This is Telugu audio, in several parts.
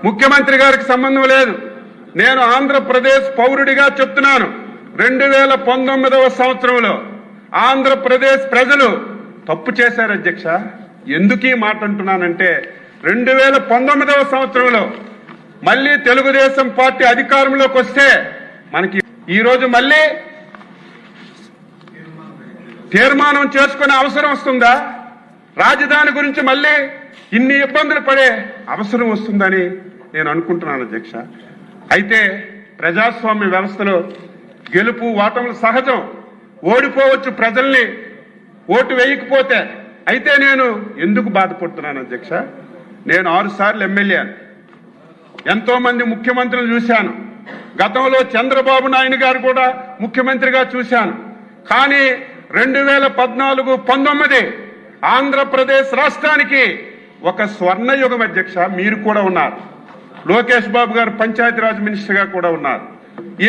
ముఖ్యమంత్రి గారికి సంబంధం లేదు. నేను ఆంధ్రప్రదేశ్ పౌరుడిగా చెప్తున్నాను. 2019వ సంవత్సరంలో ఆంధ్రప్రదేశ్ ప్రజలు తప్పు చేశారు అధ్యక్ష. ఎందుకు ఈ మాట అంటున్నానంటే 2019వ సంవత్సరంలో మళ్ళీ తెలుగుదేశం పార్టీ అధికారంలోకి వస్తే మనకి ఈరోజు మళ్ళీ తీర్మానం చేసుకునే అవసరం వస్తుందా? రాజధాని గురించి మళ్ళీ ఇన్ని ఇబ్బందులు పడే అవసరం వస్తుందని నేను అనుకుంటున్నాను అధ్యక్ష. అయితే ప్రజాస్వామ్య వ్యవస్థలో గెలుపు ఓటములు సహజం. ఓడిపోవచ్చు ప్రజల్ని ఓటు వేయకపోతే. అయితే నేను ఎందుకు బాధపడుతున్నాను అధ్యక్ష? నేను 6 సార్లు ఎమ్మెల్యే, ఎంతో మంది ముఖ్యమంత్రులు చూశాను. గతంలో చంద్రబాబు నాయుడు గారు కూడా ముఖ్యమంత్రిగా చూశాను. కానీ 2014-19 ఆంధ్రప్రదేశ్ రాష్ట్రానికి ఒక స్వర్ణయుగం అధ్యక్ష. మీరు కూడా ఉన్నారు. లోకేష్ బాబు గారు పంచాయతీరాజ్ మినిస్టర్ గా కూడా ఉన్నారు. ఈ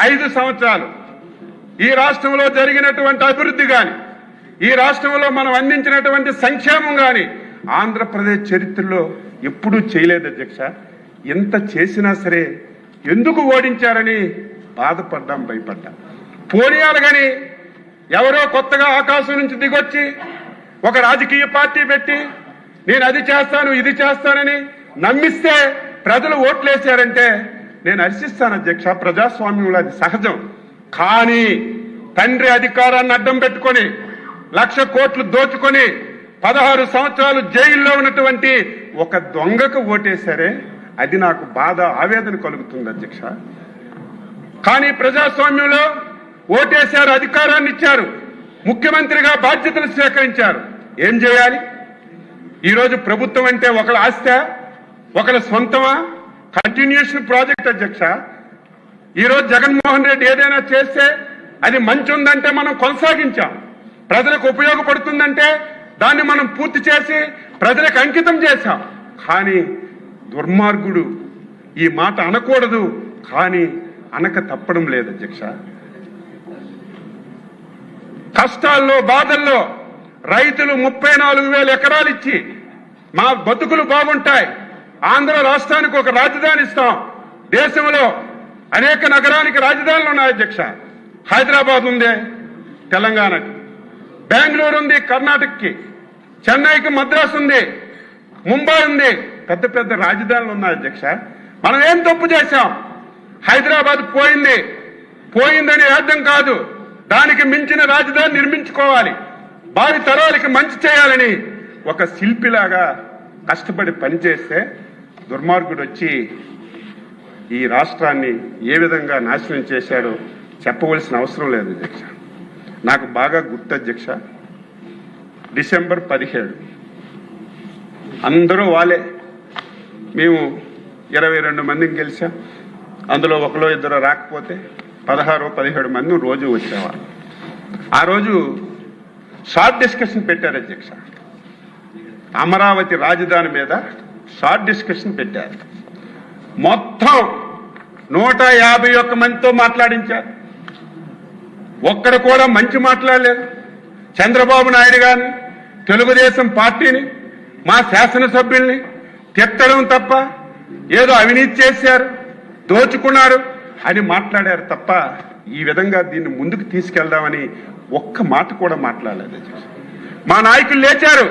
5 సంవత్సరాలు ఈ రాష్ట్రంలో జరిగినటువంటి అభివృద్ధి గాని, ఈ రాష్ట్రంలో మనం అందించినటువంటి సంక్షేమం గాని ఆంధ్రప్రదేశ్ చరిత్రలో ఎప్పుడూ చేయలేదు అధ్యక్ష. ఎంత చేసినా సరే ఎందుకు ఓడించారని బాధపడ్డాం, భయపడ్డాం. పోనీయాలు గాని ఎవరో కొత్తగా ఆకాశం నుంచి దిగొచ్చి ఒక రాజకీయ పార్టీ పెట్టి నేను అది చేస్తాను ఇది చేస్తానని నమ్మిస్తే ప్రజలు ఓట్లేశారంటే నేను హర్షిస్తాను అధ్యక్ష. ప్రజాస్వామ్యంలో అది సహజం. కానీ తండ్రి అధికారాన్ని అడ్డం పెట్టుకొని 1,00,000 కోట్లు దోచుకొని 16 సంవత్సరాలు జైల్లో ఉన్నటువంటి ఒక దొంగకు ఓటేశారే, అది నాకు బాధ, ఆవేదన కలుగుతుంది అధ్యక్ష. కానీ ప్రజాస్వామ్యంలో ఓటేశారు, అధికారాన్ని ఇచ్చారు, ముఖ్యమంత్రిగా బాధ్యతలు స్వీకరించారు. ఏం చేయాలి? ఈరోజు ప్రభుత్వం అంటే ఒకళ్ళ ఆస్తి, ఒకళ్ళ సొంతమా? కంటిన్యూషన్ ప్రాజెక్ట్ అధ్యక్ష. ఈరోజు జగన్మోహన్ రెడ్డి ఏదైనా చేస్తే అది మంచి ఉందంటే మనం కొనసాగించాం. ప్రజలకు ఉపయోగపడుతుందంటే దాన్ని మనం పూర్తి చేసి ప్రజలకు అంకితం చేశాం. కానీ దుర్మార్గుడు ఈ మాట అనకూడదు, కానీ అనక తప్పడం లేదు అధ్యక్ష. కష్టాల్లో బాధల్లో రైతులు 34,000 ఎకరాలు ఇచ్చి మా బతుకులు బాగుంటాయి, ఆంధ్ర రాష్ట్రానికి ఒక రాజధాని ఇస్తాం. దేశంలో అనేక నగరానికి రాజధానులు ఉన్నాయి అధ్యక్ష. హైదరాబాద్ ఉంది తెలంగాణకి, బెంగళూరు ఉంది కర్ణాటకకి, చెన్నైకి మద్రాసు ఉంది, ముంబై ఉంది. పెద్ద పెద్ద రాజధానులు ఉన్నాయి అధ్యక్ష. మనం ఏం తప్పు చేశాం? హైదరాబాద్ పోయిందని అర్థం కాదు, దానికి మించిన రాజధాని నిర్మించుకోవాలి, భావి తరాలకి మంచి చేయాలని ఒక శిల్పిలాగా కష్టపడి పనిచేస్తే దుర్మార్గుడు వచ్చి ఈ రాష్ట్రాన్ని ఏ విధంగా నాశనం చేశాడో చెప్పవలసిన అవసరం లేదు అధ్యక్ష. నాకు బాగా గుర్తు అధ్యక్ష, డిసెంబర్ 17 అందరూ వాళ్ళే. మేము 22 మందిని గెలిచాం. అందులో ఒకలో ఇద్దరు రాకపోతే 16-17 మంది రోజు వచ్చేవారు. ఆ రోజు షార్ట్ డిస్కషన్ పెట్టారు అధ్యక్ష. అమరావతి రాజధాని మీద షార్ట్ డిస్కషన్ పెట్టారు. మొత్తం 151 మందితో మాట్లాడించారు. ఒక్కడు కూడా మంచి మాట్లాడలేదు. చంద్రబాబు నాయుడు గారిని, తెలుగుదేశం పార్టీని, మా శాసనసభ్యుల్ని తిట్టడం తప్ప, ఏదో అవినీతి చేశారు, దోచుకున్నారు అని మాట్లాడారు తప్ప ఈ విధంగా దీన్ని ముందుకు తీసుకెళ్దామని ఒక్క మాట కూడా మాట్లాడలేదు. మా నాయకులు లేచారు,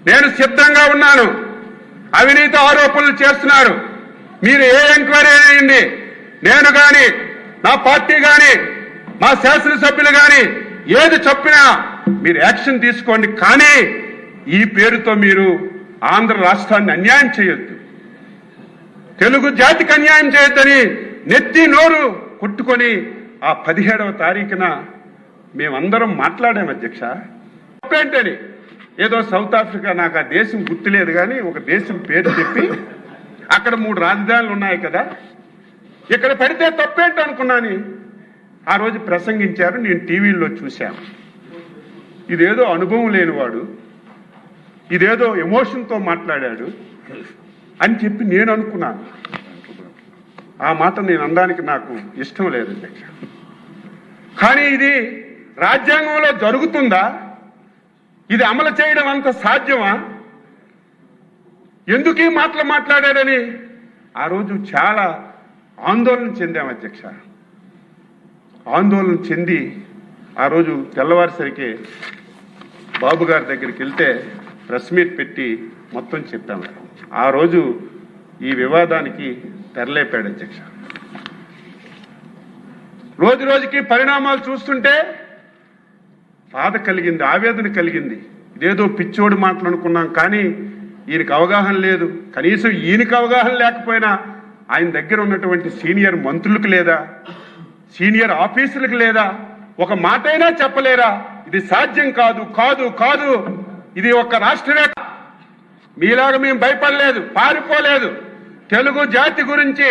నేను సిద్ధంగా ఉన్నాను, అవినీతి ఆరోపణలు చేస్తున్నారు, మీరు ఏ ఎంక్వైరీ అయ్యింది, నేను గాని నా పార్టీ గాని మా శాసనసభ్యులు గాని ఏది చెప్పినా మీరు యాక్షన్ తీసుకోండి, కానీ ఈ పేరుతో మీరు ఆంధ్ర రాష్ట్రాన్ని అన్యాయం చేయొద్దు, తెలుగు జాతికి అన్యాయం చేయొద్దని నెత్తి నోరు కొట్టుకొని ఆ 17వ తారీఖున మేమందరం మాట్లాడాం అధ్యక్ష. తప్పేంటని ఏదో సౌత్ ఆఫ్రికా, నాకు ఆ దేశం గుర్తులేదు కానీ ఒక దేశం పేరు చెప్పి అక్కడ 3 రాజధానులు ఉన్నాయి కదా, ఇక్కడ పెడితే తప్పేంటి అనుకున్నాను. ఆ రోజు ప్రసంగించారు, నేను టీవీల్లో చూశాను. ఇదేదో అనుభవం లేనివాడు, ఇదేదో ఎమోషన్తో మాట్లాడాడు అని చెప్పి నేను అనుకున్నాను. ఆ మాట నేను అనడానికి నాకు ఇష్టం లేదు అధ్యక్ష. కానీ ఇది రాజ్యాంగంలో జరుగుతుందా? ఇది అమలు చేయడం అంత సాధ్యమా? ఎందుకు ఈ మాటలు మాట్లాడారని ఆ రోజు చాలా ఆందోళన చెందాం అధ్యక్ష. ఆందోళన చెంది ఆ రోజు తెల్లవారిసరికి బాబు గారి దగ్గరికి వెళ్తే ప్రెస్ మీట్ పెట్టి మొత్తం చెప్పాము. ఆ రోజు ఈ వివాదానికి తెరలేపాడు అధ్యక్ష. రోజు రోజుకి పరిణామాలు చూస్తుంటే బాధ కలిగింది, ఆవేదన కలిగింది. ఇదేదో పిచ్చోడు మాటలు అనుకున్నాం, కానీ ఈయనకు అవగాహన లేదు. కనీసం ఈయనకు అవగాహన లేకపోయినా ఆయన దగ్గర ఉన్నటువంటి సీనియర్ మంత్రులకు లేదా, సీనియర్ ఆఫీసులకు లేదా, ఒక మాట అయినా చెప్పలేరా? ఇది సాధ్యం కాదు, కాదు, కాదు. ఇది ఒక రాష్ట్రమే. మీలాగా మేము భయపడలేదు, పారిపోలేదు. తెలుగు జాతి గురించి,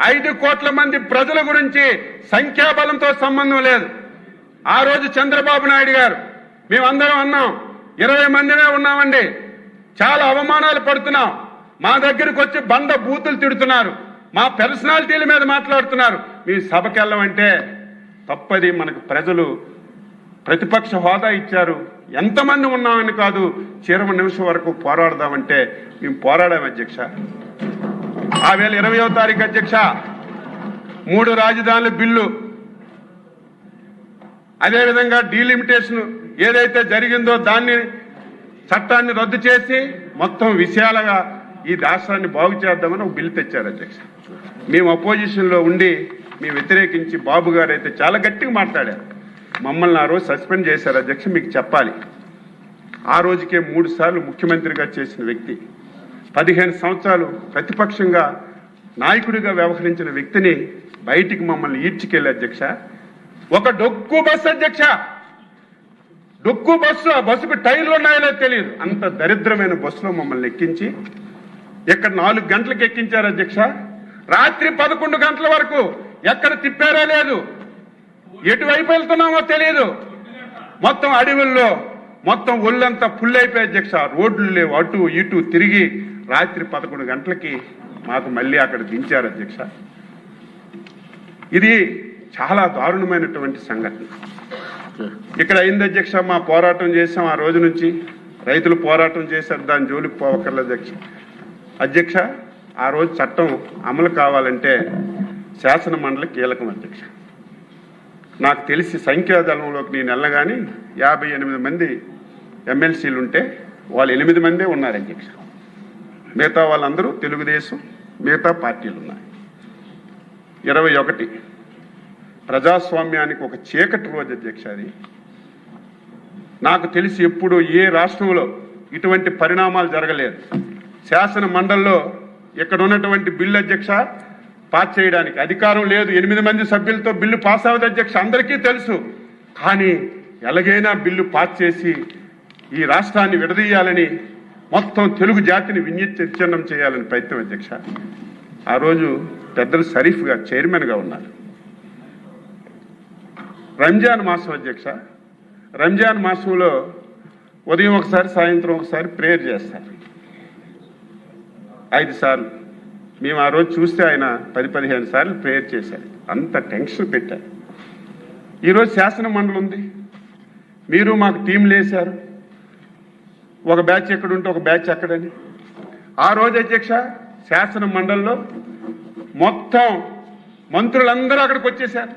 5 కోట్ల మంది ప్రజల గురించి సంఖ్యాబలంతో సంబంధం లేదు. ఆ రోజు చంద్రబాబు నాయుడు గారు మేమందరం అన్నాం, 20 మందినే ఉన్నామండి, చాలా అవమానాలు పడుతున్నాం, మా దగ్గరకు వచ్చి బండ బూతులు తిడుతున్నారు, మా పర్సనాలిటీల మీద మాట్లాడుతున్నారు, మీ సభకి వెళ్ళమంటే తప్పది. మనకు ప్రజలు ప్రతిపక్ష హోదా ఇచ్చారు, ఎంతమంది ఉన్నామని కాదు, చివరి నిమిషం వరకు పోరాడదామంటే మేము పోరాడాం అధ్యక్ష. ఆ వేళ 20వ తారీఖు అధ్యక్ష 3 రాజధానుల బిల్లు, అదేవిధంగా డీలిమిటేషన్ ఏదైతే జరిగిందో దాన్ని చట్టాన్ని రద్దు చేసి మొత్తం విషయాలుగా ఈ రాష్ట్రాన్ని బాగు చేద్దామని ఒక బిల్లు తెచ్చారు అధ్యక్ష. మేము అపోజిషన్లో ఉండి మేము వ్యతిరేకించి, బాబు గారు అయితే చాలా గట్టిగా మాట్లాడారు. మమ్మల్ని ఆ రోజు సస్పెండ్ చేశారు అధ్యక్ష. మీకు చెప్పాలి, ఆ రోజుకే 3 సార్లు ముఖ్యమంత్రిగా చేసిన వ్యక్తి, 15 సంవత్సరాలు ప్రతిపక్షంగా నాయకుడిగా వ్యవహరించిన వ్యక్తిని బయటికి మమ్మల్ని ఈడ్చుకెళ్ళి అధ్యక్ష. ఒక డొక్కు బస్సు అధ్యక్ష, డొక్కు బస్సు, ఆ బస్సుకు టైర్లు ఉన్నాయో తెలియదు, అంత దరిద్రమైన బస్సులో మమ్మల్ని ఎక్కించి ఇక్కడ 4 గంటలకు ఎక్కించారు అధ్యక్ష. రాత్రి 11 గంటల వరకు ఎక్కడ తిప్పారో లేదు, ఎటువైపు వెళ్తున్నామో తెలియదు. మొత్తం అడవుల్లో మొత్తం ఒళ్ళంతా ఫుల్ అయిపోయి అధ్యక్ష. రోడ్లు లేవు, అటు ఇటు తిరిగి రాత్రి 11 గంటలకి మాకు మళ్ళీ అక్కడ దించారు అధ్యక్ష. ఇది చాలా దారుణమైనటువంటి సంఘటన ఇక్కడ అయింది అధ్యక్ష. మా పోరాటం చేసాం, ఆ రోజు నుంచి రైతులు పోరాటం చేశారు, దాని జోలికి పోవక్కర్లేదు అధ్యక్ష. ఆ రోజు చట్టం అమలు కావాలంటే శాసన మండలి కీలకం అధ్యక్ష. నాకు తెలిసి సంఖ్యాదళంలోకి నేను వెళ్ళగానే 58 మంది ఎమ్మెల్సీలు ఉంటే వాళ్ళు 8 మందే ఉన్నారు అధ్యక్ష. మిగతా వాళ్ళందరూ తెలుగుదేశం, మిగతా పార్టీలు ఉన్నాయి. 21 ప్రజాస్వామ్యానికి ఒక చీకటి రోజు అధ్యక్ష. అది నాకు తెలిసి ఎప్పుడు ఏ రాష్ట్రంలో ఇటువంటి పరిణామాలు జరగలేదు. శాసన మండలిలో ఇక్కడ ఉన్నటువంటి బిల్లు అధ్యక్ష పాస్ చేయడానికి అధికారం లేదు. 8 మంది సభ్యులతో బిల్లు పాస్ అవ్వదు అధ్యక్ష, అందరికీ తెలుసు. కానీ ఎలాగైనా బిల్లు పాస్ చేసి ఈ రాష్ట్రాన్ని విడదీయాలని, మొత్తం తెలుగు జాతిని విచ్ఛిన్నం చేయాలని ప్రయత్నం అధ్యక్ష. ఆ రోజు పెద్దలు షరీఫ్ గారు చైర్మన్గా ఉన్నారు. రంజాన్ మాసం అధ్యక్ష. రంజాన్ మాసంలో ఉదయం ఒకసారి, సాయంత్రం ఒకసారి ప్రేయర్ చేస్తారు, 5 సార్లు. మేము ఆ రోజు చూస్తే ఆయన 10-15 సార్లు ప్రేయర్ చేశారు. అంత టెన్షన్ పెట్టారు. ఈరోజు శాసన మండలి ఉంది, మీరు మాకు టీంలు వేశారు, ఒక బ్యాచ్ ఎక్కడుంటే ఒక బ్యాచ్ ఎక్కడని. ఆ రోజు అధ్యక్ష శాసన మండలిలో మొత్తం మంత్రులందరూ అక్కడికి వచ్చేశారు,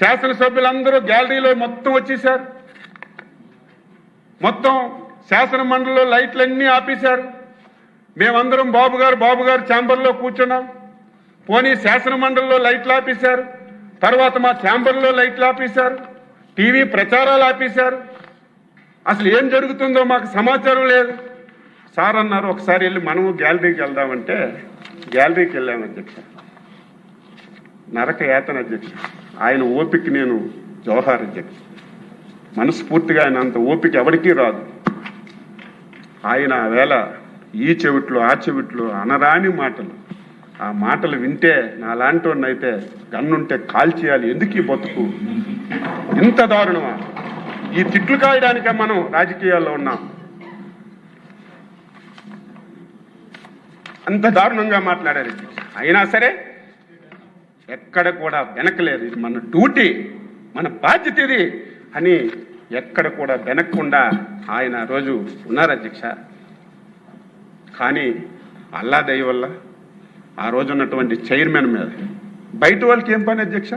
శాసనసభ్యులందరూ గ్యాలరీలో మొత్తం వచ్చేశారు. మొత్తం శాసన మండలిలో లైట్లన్నీ ఆపేశారు. మేమందరం బాబు గారు ఛాంబర్లో కూర్చున్నాం. పోనీ శాసన మండలిలో లైట్లు ఆపేశారు, తర్వాత మా ఛాంబర్లో లైట్లు ఆపేశారు, టీవీ ప్రచారాలు ఆపేశారు. అసలు ఏం జరుగుతుందో మాకు సమాచారం లేదు. సార్ అన్నారు ఒకసారి వెళ్ళి మనము గ్యాలరీకి వెళ్దామంటే గ్యాలరీకి వెళ్ళాము అధ్యక్ష. నరక యాతన అధ్యక్ష. ఆయన ఓపిక నేను జోహార్ అధ్యక్ష. మనస్ఫూర్తిగా ఆయన అంత ఓపిక ఎవరికీ రాదు. ఆయన వేళ ఈ చెవిట్లో ఆ చెవిట్లో అనరాని మాటలు, ఆ మాటలు వింటే నాలాంటి వాడిని అయితే గన్నుంటే కాల్చేయాలి, ఎందుకు ఈ బతుకు, ఇంత దారుణమా? ఈ తిట్లు కాయడానికే మనం రాజకీయాల్లో ఉన్నాం. అంత దారుణంగా మాట్లాడారు. అయినా సరే ఎక్కడ కూడా వెనకలేదు. ఇది మన డ్యూటీ, మన బాధ్యత ఇది అని ఎక్కడ కూడా వెనక్కుండా ఆయన రోజు ఉన్నారు అధ్యక్ష. కానీ అల్లా దయ వల్ల ఆ రోజు ఉన్నటువంటి చైర్మన్ మీద బయట వాళ్ళకి ఏం పని అధ్యక్ష,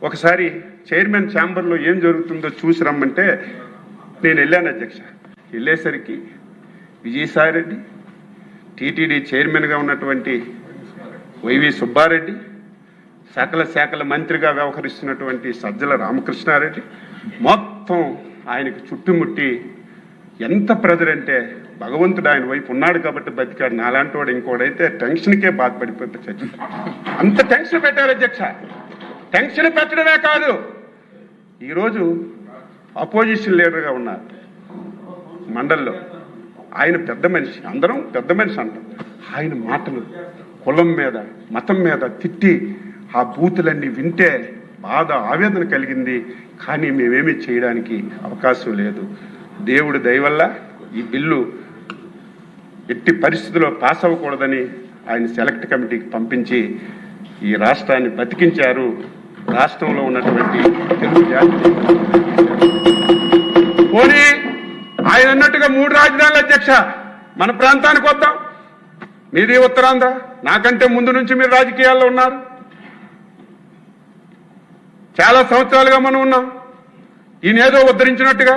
ఒకసారి చైర్మన్ ఛాంబర్లో ఏం జరుగుతుందో చూసి రమ్మంటే నేను వెళ్ళాను అధ్యక్ష. వెళ్ళేసరికి విజయసాయిరెడ్డి, టీటీడీ చైర్మన్గా ఉన్నటువంటి వైవి సుబ్బారెడ్డి, సకల శాఖల మంత్రిగా వ్యవహరిస్తున్నటువంటి సజ్జల రామకృష్ణారెడ్డి మొత్తం ఆయనకు చుట్టుముట్టి ఎంత ప్రజలంటే భగవంతుడు ఆయన వైపు ఉన్నాడు కాబట్టి బతికాడు. నాలాంటి వాడు ఇంకోడైతే టెన్షన్కే బాధపడిపోతే చచ్చి అంత టెన్షన్ పెట్టారు అధ్యక్ష. టెన్షన్ పెట్టడమే కాదు, ఈరోజు అపోజిషన్ లీడర్గా ఉన్నారు మండలిలో. ఆయన పెద్ద మనిషి, అందరం పెద్ద మనిషి అంటాం. ఆయన మాటలు కులం మీద మతం మీద తిట్టి ఆ బూతులన్నీ వింటే బాధ ఆవేదన కలిగింది. కానీ మేమేమీ చేయడానికి అవకాశం లేదు. దేవుడి దయ వల్ల ఈ బిల్లు ఎట్టి పరిస్థితుల్లో పాస్ అవ్వకూడదని ఆయన సెలెక్ట్ కమిటీకి పంపించి ఈ రాష్ట్రాన్ని బతికించారు. రాష్ట్రంలో ఉన్నటువంటి తెలుగు జాతి పోనీ ఆయన అన్నట్టుగా 3 రాజధానుల అధ్యక్ష మన ప్రాంతానికి వద్దాం. మీది ఉత్తరాంధ్ర, నాకంటే ముందు నుంచి మీరు రాజకీయాల్లో ఉన్నారు. చాలా సంవత్సరాలుగా మనం ఉన్నాం. ఈయనేదో ఉద్ధరించినట్టుగా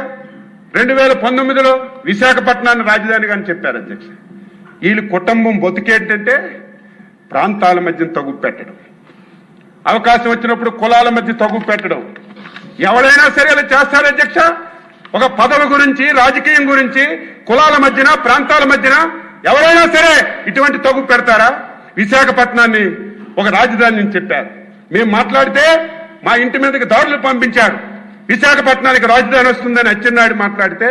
2019లో విశాఖపట్నాన్ని రాజధానిగా అని చెప్పారు అధ్యక్ష. వీళ్ళు కుటుంబం బతుకేంటంటే ప్రాంతాల మధ్య తగ్గు పెట్టడం, అవకాశం వచ్చినప్పుడు కులాల మధ్య తగ్గు పెట్టడం. ఎవరైనా సరే అలా చేస్తారు అధ్యక్ష. ఒక పదవి గురించి, రాజకీయం గురించి కులాల మధ్యన ప్రాంతాల మధ్యన ఎవరైనా సరే ఇటువంటి తగ్గు పెడతారా? విశాఖపట్నాన్ని ఒక రాజధాని అని చెప్పారు. మేము మాట్లాడితే మా ఇంటి మీదకి దాడులు పంపించారు. విశాఖపట్నానికి రాజధాని వస్తుందని అచ్చెన్నాయుడు మాట్లాడితే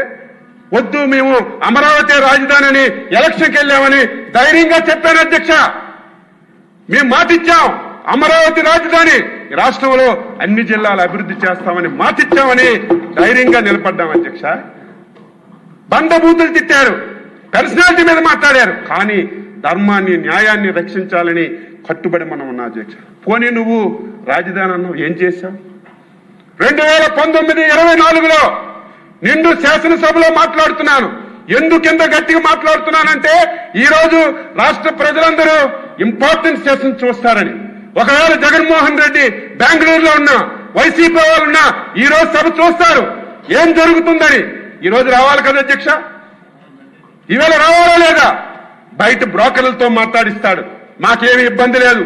వద్దు, మేము అమరావతి రాజధాని అని ఎలక్షన్కి వెళ్ళామని ధైర్యంగా చెప్పాను అధ్యక్ష. మేము మాటిచ్చాం, అమరావతి రాజధాని రాష్ట్రంలో అన్ని జిల్లాలు అభివృద్ధి చేస్తామని మాటిచ్చామని ధైర్యంగా నిలబడ్డాం అధ్యక్ష. బండబూతులు తిట్టారు, పర్సనాలిటీ మీద మాట్లాడారు, కానీ ధర్మాన్ని న్యాయాన్ని రక్షించాలని కట్టుబడి మనం ఉన్నా అధ్యక్ష. పోనీ నువ్వు రాజధాని అన్నావు, ఏం చేశావు? 2019-24లో నిండు శాసనసభలో మాట్లాడుతున్నాను. ఎందుకింత గట్టిగా మాట్లాడుతున్నానంటే ఈరోజు రాష్ట్ర ప్రజలందరూ ఇంపార్టెంట్ సెషన్ చూస్తారని. ఒకవేళ జగన్మోహన్ రెడ్డి బెంగళూరులో ఉన్నా, వైసీపీ వాళ్ళు ఉన్నా ఈ రోజు సభ చూస్తారు ఏం జరుగుతుందని. ఈ రోజు రావాలి కదా అధ్యక్ష, ఈవేళ రావాలా లేదా? బయట బ్రోకర్లతో మాట్లాడిస్తాడు, మాకేమీ ఇబ్బంది లేదు,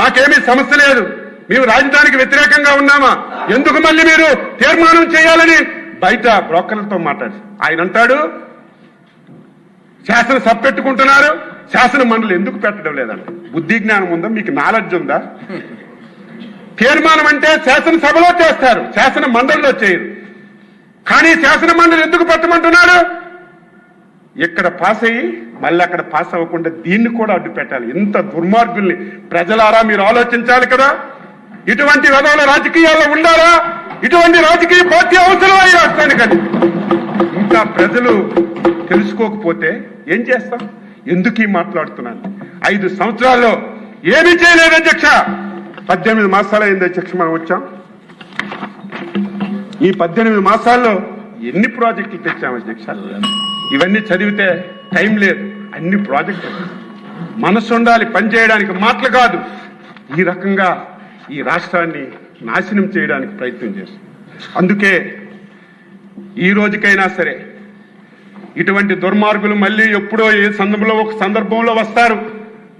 మాకేమీ సమస్య లేదు, మేము రాజధానికి వ్యతిరేకంగా ఉన్నామా, ఎందుకు మళ్ళీ మీరు తీర్మానం చేయాలని బయట బ్రోకర్లతో మాట్లాడి ఆయన అంటాడు శాసనసభ పెట్టుకుంటున్నారు, శాసన మండలి ఎందుకు పెట్టడం లేదంట. బుద్ధి జ్ఞానం ఉందా మీకు? నాలెడ్జ్ ఉందా? తీర్మానం అంటే శాసనసభలో చేస్తారు, శాసన మండలిలో చేయరు. కానీ శాసన మండలి ఎందుకు పెట్టమంటున్నారు? ఇక్కడ పాస్ అయ్యి మళ్ళీ అక్కడ పాస్ అవ్వకుండా దీన్ని కూడా అడ్డు పెట్టాలి. ఇంత దుర్మార్గుల్ని ప్రజలారా మీరు ఆలోచించాలి కదా. ఇటువంటి విధాల రాజకీయాల్లో ఉండాలా? ఇటువంటి రాజకీయ పార్టీ అవసరం ఈ రాష్ట్రానికని ఇంకా ప్రజలు తెలుసుకోకపోతే ఏం చేస్తాం? ఎందుకు మాట్లాడుతున్నాను? 5 సంవత్సరాల్లో ఏమీ చేయలేదు అధ్యక్ష. 18 మాసాలు అయింది అధ్యక్ష మనం వచ్చాం. ఈ 18 మాసాల్లో ఎన్ని ప్రాజెక్టులు తెచ్చాం అధ్యక్ష? ఇవన్నీ చదివితే టైం లేదు. అన్ని ప్రాజెక్టులు మనసు ఉండాలి పనిచేయడానికి, మాటలు కాదు. ఈ రకంగా ఈ రాష్ట్రాన్ని నాశనం చేయడానికి ప్రయత్నం చేస్తుంది. అందుకే ఈ రోజుకైనా సరే ఇటువంటి దుర్మార్గులు మళ్ళీ ఎప్పుడో ఏ సందర్భంలో వస్తారు.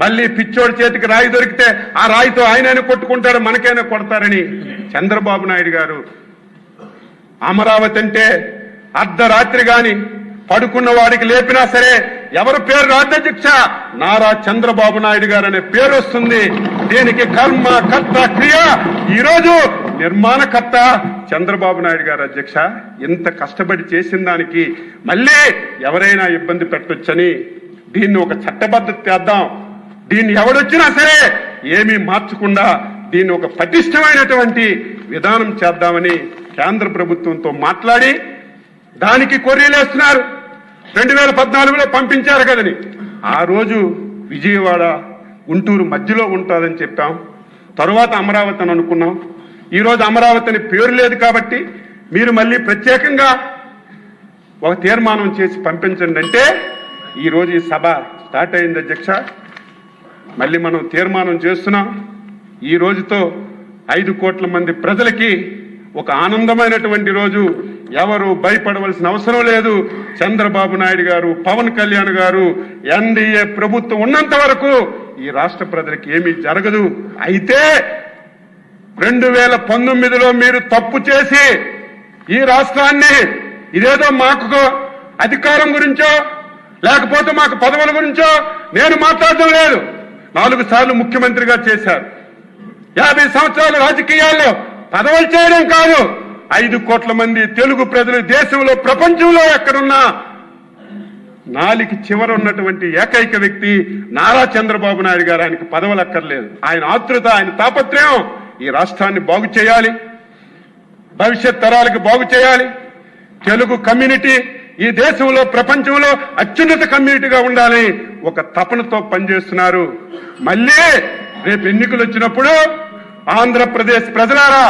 మళ్ళీ పిచ్చోడి చేతికి రాయి దొరికితే ఆ రాయితో ఆయనైనా కొట్టుకుంటారు, మనకైనా కొడతారని చంద్రబాబు నాయుడు గారు అమరావతి అంటే అర్ధరాత్రి గాని పడుకున్న వాడికి లేపినా సరే ఎవరి పేరు రాజ్యాధ్యక్ష నారా చంద్రబాబు నాయుడు గారు అనే పేరు వస్తుంది. దీనికి కర్మ కర్త క్రియ ఈరోజు నిర్మాణకర్త చంద్రబాబు నాయుడు గారు అధ్యక్ష. ఎంత కష్టపడి చేసిన దానికి మళ్ళీ ఎవరైనా ఇబ్బంది పెట్టొచ్చని దీన్ని ఒక చట్టబద్ధత చేద్దాం. దీన్ని ఎవడొచ్చినా సరే ఏమీ మార్చకుండా దీన్ని ఒక పటిష్టమైనటువంటి విధానం చేద్దామని కేంద్ర ప్రభుత్వంతో మాట్లాడి దానికి కొర్రీలేస్తున్నారు. 2014లో పంపించారు కదని. ఆ రోజు విజయవాడ గుంటూరు మధ్యలో ఉంటుందని చెప్పాం. తరువాత అమరావతి అని అనుకున్నాం. ఈరోజు అమరావతి అని పేరు లేదు కాబట్టి మీరు మళ్ళీ ప్రత్యేకంగా ఒక తీర్మానం చేసి పంపించండి అంటే ఈరోజు ఈ సభ స్టార్ట్ అయింది అధ్యక్ష. మళ్ళీ మనం తీర్మానం చేస్తున్నాం. ఈ రోజుతో 5 కోట్ల మంది ప్రజలకి ఒక ఆనందమైనటువంటి రోజు. ఎవరు భయపడవలసిన అవసరం లేదు. చంద్రబాబు నాయుడు గారు, పవన్ కళ్యాణ్ గారు, ఎన్డీఏ ప్రభుత్వం ఉన్నంత వరకు ఈ రాష్ట్ర ప్రజలకి ఏమీ జరగదు. అయితే 2019లో మీరు తప్పు చేసి ఈ రాష్ట్రాన్ని ఇదేదో మాకు అధికారం గురించో లేకపోతే మాకు పదవుల గురించో నేను మాట్లాడడం లేదు. 4 సార్లు ముఖ్యమంత్రిగా చేశారు. 50 సంవత్సరాల రాజకీయాల్లో పదవులు చేయడం కాదు, 5 కోట్ల మంది తెలుగు ప్రజలు దేశంలో ప్రపంచంలో ఎక్కడున్నా నాలికి చివర ఉన్నటువంటి ఏకైక వ్యక్తి నారా చంద్రబాబు నాయుడు గారు. ఆయనకు పదవులు అక్కర్లేదు. ఆయన ఆతృత, ఆయన తాపత్రయం ఈ రాష్ట్రాన్ని బాగు చేయాలి, భవిష్యత్ తరాలకు బాగు చేయాలి. తెలుగు కమ్యూనిటీ ఈ దేశంలో ప్రపంచంలో అత్యున్నత కమ్యూనిటీగా ఉండాలి ఒక తపనతో పనిచేస్తున్నారు. మళ్ళీ రేపు ఎన్నికలు వచ్చినప్పుడు ఆంధ్రప్రదేశ్ ప్రజలారా,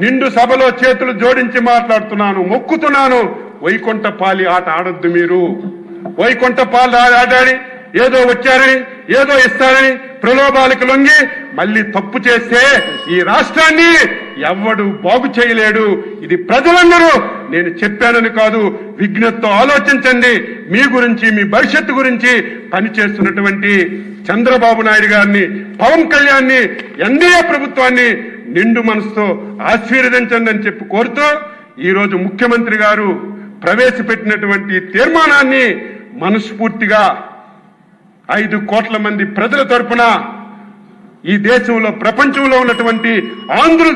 నిండు సభలో చేతులు జోడించి మాట్లాడుతున్నాను, మొక్కుతున్నాను, వైకుంఠపాలి ఆట ఆడొద్దు. మీరు వైకుంఠపాలి ఆడాడి ఏదో వచ్చారని ఏదో ఇస్తారని ప్రలోభాలకు లొంగి మళ్ళీ తప్పు చేస్తే ఈ రాష్ట్రాన్ని ఎవ్వడు బాగు చేయలేడు. ఇది ప్రజలందరూ నేను చెప్పానని కాదు, విజ్ఞతతో ఆలోచించండి. మీ గురించి, మీ భవిష్యత్తు గురించి పనిచేస్తున్నటువంటి చంద్రబాబు నాయుడు గారిని, పవన్ కళ్యాణ్ని, ఎన్డీఏ ప్రభుత్వాన్ని నిండు మనసుతో ఆశీర్వదించండి అని చెప్పి కోరుతూ ఈరోజు ముఖ్యమంత్రి గారు ప్రవేశపెట్టినటువంటి తీర్మానాన్ని మనస్ఫూర్తిగా 5 కోట్ల మంది ప్రజల తరపున ఈ దేశంలో ప్రపంచంలో ఉన్నటువంటి ఆంధ్రులు